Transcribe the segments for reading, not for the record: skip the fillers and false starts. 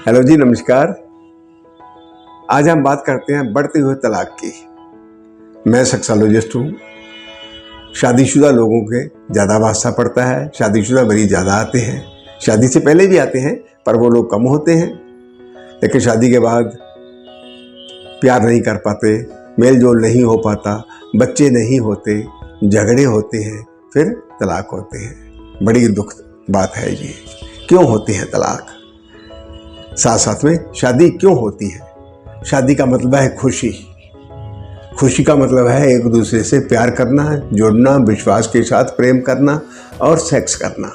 Hello जी, नमस्कार। आज हम बात करते हैं बढ़ते हुए तलाक की। मैं सेक्सोलॉजिस्ट हूँ। शादीशुदा लोगों के ज़्यादा वास्ता पड़ता है, शादीशुदा मरीज ज़्यादा आते हैं। शादी से पहले भी आते हैं पर वो लोग कम होते हैं, लेकिन शादी के बाद प्यार नहीं कर पाते, मेल जोल नहीं हो पाता, बच्चे नहीं होते, झगड़े होते हैं, फिर तलाक होते हैं। बड़ी दुख बात है ये। क्यों होते हैं तलाक? साथ साथ में शादी क्यों होती है? शादी का मतलब है खुशी। खुशी का मतलब है एक दूसरे से प्यार करना, जुड़ना, विश्वास के साथ प्रेम करना और सेक्स करना।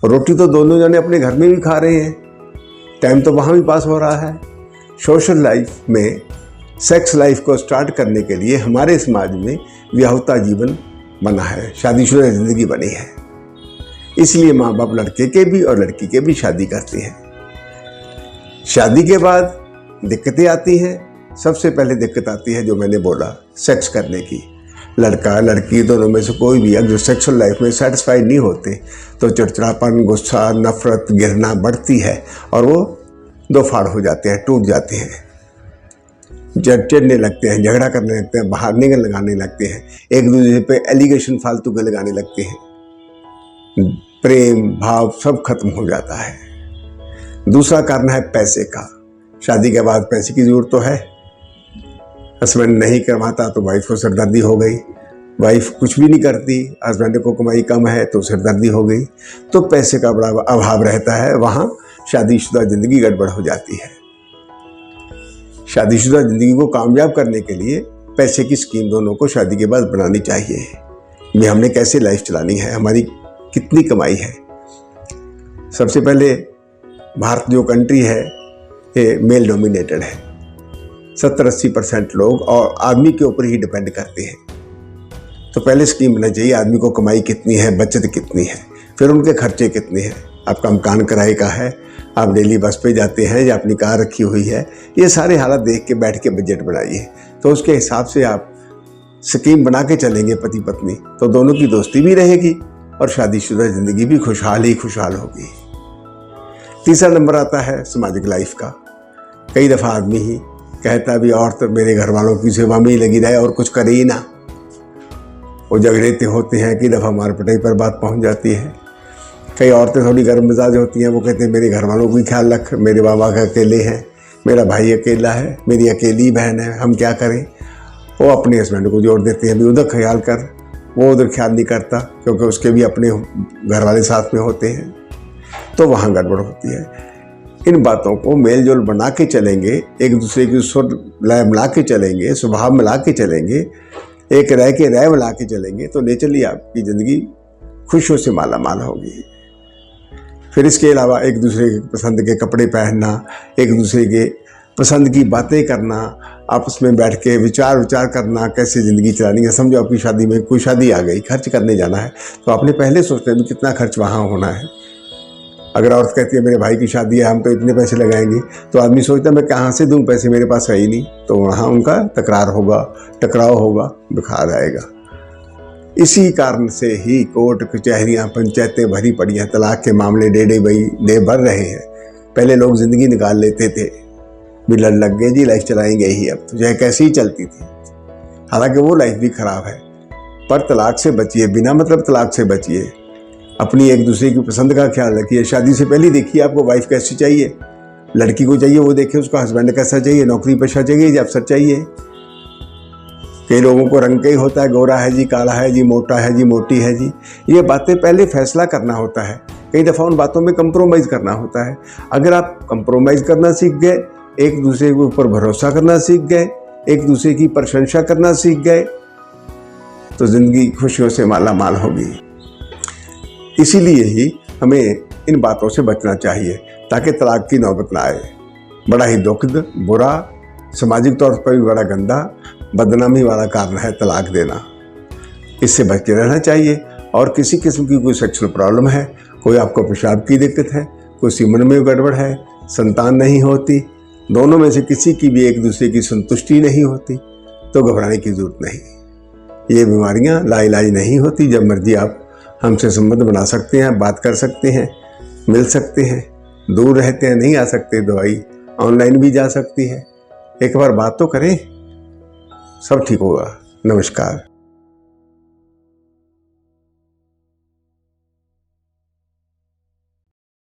रोटी तो दोनों जने अपने घर में भी खा रहे हैं, टाइम तो वहाँ भी पास हो रहा है। सोशल लाइफ में सेक्स लाइफ को स्टार्ट करने के लिए हमारे समाज में विवाहिता जीवन बना है, शादीशुदा जिंदगी बनी है। इसलिए माँ बाप लड़के के भी और लड़की के भी शादी करते हैं। शादी के बाद दिक्कतें आती हैं। सबसे पहले दिक्कत आती है जो मैंने बोला, सेक्स करने की। लड़का लड़की दोनों में से कोई भी अगर सेक्सुअल लाइफ में सेटिस्फाइड नहीं होते तो चिड़चिड़ापन, गुस्सा, नफरत, घृणा बढ़ती है और वो दो फाड़ हो जाते हैं, टूट जाते हैं, चिढ़ने लगते हैं, झगड़ा करने लगते हैं, बहाने लगाने लगते हैं, एक दूसरे पे एलिगेशन फालतू के लगाने लगते हैं, प्रेम भाव सब खत्म हो जाता है। दूसरा कारण है पैसे का। शादी के बाद पैसे की जरूरत तो है। हस्बैंड नहीं कमाता तो वाइफ को सिरदर्दी हो गई, वाइफ कुछ भी नहीं करती, हस्बैंड को कमाई कम है तो सिरदर्दी हो गई, तो पैसे का बड़ा अभाव रहता है। वहाँ शादीशुदा जिंदगी गड़बड़ हो जाती है। शादीशुदा जिंदगी को कामयाब करने के लिए पैसे की स्कीम दोनों को शादी के बाद बनानी चाहिए कि हमने कैसे लाइफ चलानी है, हमारी कितनी कमाई है। सबसे पहले भारत जो कंट्री है ये मेल डोमिनेटेड है। 70-80% लोग और आदमी के ऊपर ही डिपेंड करते हैं। तो पहले स्कीम बनना चाहिए, आदमी को कमाई कितनी है, बचत कितनी है, फिर उनके खर्चे कितने हैं। आपका मकान किराए का है, आप डेली बस पे जाते हैं या अपनी कार रखी हुई है, ये सारे हालात देख के बैठ के बजट बनाइए। तो उसके हिसाब से आप स्कीम बना के चलेंगे पति पत्नी, तो दोनों की दोस्ती भी रहेगी और शादीशुदा जिंदगी भी खुशहाल ही खुशहाल होगी। तीसरा नंबर आता है सामाजिक लाइफ का। कई दफ़ा आदमी ही कहता भी औरत मेरे घर वालों की सेवा में ही लगी रहे और कुछ करे ही ना। वो झगड़े होते हैं, कई दफ़ा मार पिटाई पर बात पहुंच जाती है। कई औरतें थोड़ी गर्म मिजाज होती हैं, वो कहते हैं मेरे घर वालों को भी ख्याल रख, मेरे बाबा का अकेले हैं, मेरा भाई अकेला है, मेरी अकेली बहन है, हम क्या करें। वो अपने हस्बैंड को जोड़ देते हैं भी उधर ख्याल कर, वो उधर ख्याल नहीं करता क्योंकि उसके भी अपने घर वाले साथ में होते हैं, तो वहाँ गड़बड़ होती है। इन बातों को मेल जोल बना के चलेंगे, एक दूसरे की सुर लय मिला के चलेंगे, स्वभाव मिला के चलेंगे, एक रह के राय मिला के चलेंगे, तो नेचुरली आपकी ज़िंदगी खुशियों से माला माल होगी। फिर इसके अलावा एक दूसरे के पसंद के कपड़े पहनना, एक दूसरे के पसंद की बातें करना, आपस में बैठ के विचार करना कैसे ज़िंदगी चलानी है। समझो आपकी शादी में कोई शादी आ गई, खर्च करने जाना है, तो आपने पहले सोचना है कितना खर्च वहाँ होना है। अगर औरत कहती है मेरे भाई की शादी है, हम तो इतने पैसे लगाएंगे, तो आदमी सोचता है मैं कहाँ से दूं पैसे, मेरे पास है ही नहीं, तो वहाँ उनका तकरार होगा, टकराव होगा, बुखार आएगा। इसी कारण से ही कोर्ट कचहरियाँ पंचायतें भरी पड़ी हैं, तलाक के मामले डे बढ़ रहे हैं। पहले लोग ज़िंदगी निकाल लेते थे, बिलड़ लग गए जी, लाइफ चलाएंगे ही अब, तो चाहे कैसी ही चलती थी। हालांकि वो लाइफ भी ख़राब है, पर तलाक से बचिए, बिना मतलब तलाक से बचिए। अपनी एक दूसरे की पसंद का ख्याल रखिए। शादी से पहले देखिए आपको वाइफ कैसी चाहिए, लड़की को चाहिए वो देखिए उसका हस्बैंड कैसा चाहिए, नौकरी पेशा चाहिए या अफसर चाहिए। कई लोगों को रंग का ही होता है, गोरा है जी, काला है जी, मोटा है जी, मोटी है जी, ये बातें पहले फैसला करना होता है। कई दफ़ा उन बातों में कंप्रोमाइज़ करना होता है। अगर आप कंप्रोमाइज़ करना सीख गए, एक दूसरे के ऊपर भरोसा करना सीख गए, एक दूसरे की प्रशंसा करना सीख गए, तो ज़िंदगी खुशियों से माला माल होगी। इसीलिए ही हमें इन बातों से बचना चाहिए ताकि तलाक की नौबत ना आए। बड़ा ही दुखद, बुरा, सामाजिक तौर पर भी बड़ा गंदा, बदनामी वाला कारण है तलाक देना। इससे बच के रहना चाहिए। और किसी किस्म की कोई सेक्सुअल प्रॉब्लम है, कोई आपको पेशाब की दिक्कत है, कोई सीमन में गड़बड़ है, संतान नहीं होती, दोनों में से किसी की भी एक दूसरे की संतुष्टि नहीं होती, तो घबराने की जरूरत नहीं। ये बीमारियां लाइलाज नहीं होती। जब मर्जी आप हमसे संबंध बना सकते हैं, बात कर सकते हैं, मिल सकते हैं। दूर रहते हैं, नहीं आ सकते, दवाई ऑनलाइन भी जा सकती है। एक बार बात तो करें, सब ठीक होगा। नमस्कार।